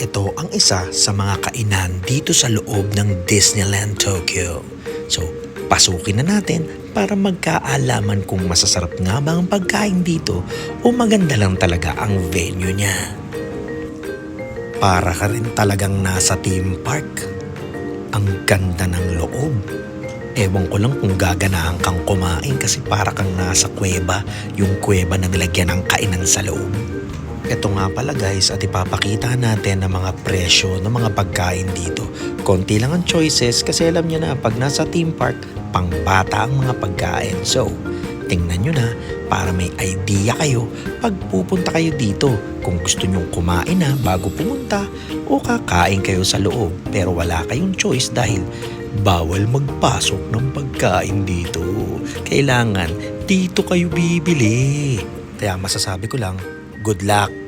Ito ang isa sa mga kainan dito sa loob ng Disneyland Tokyo. So, pasukin na natin para magkaalaman kung masasarap nga ba ang pagkain dito o maganda lang talaga ang venue niya. Para ka rin talagang nasa theme park. Ang ganda ng loob. Ewan ko lang kung gaganahan kang kumain kasi para kang nasa kuweba, yung kuweba na nilagyan ng kainan sa loob. Ito nga pala guys at ipapakita natin ang mga presyo ng mga pagkain dito. Konti lang ang choices kasi alam nyo na pag nasa theme park, pang bata ang mga pagkain. So, tingnan nyo na para may idea kayo pag pupunta kayo dito kung gusto nyong kumain na bago pumunta o kakain kayo sa loob pero wala kayong choice dahil bawal magpasok ng pagkain dito. Kailangan dito kayo bibili. Kaya masasabi ko lang, good luck!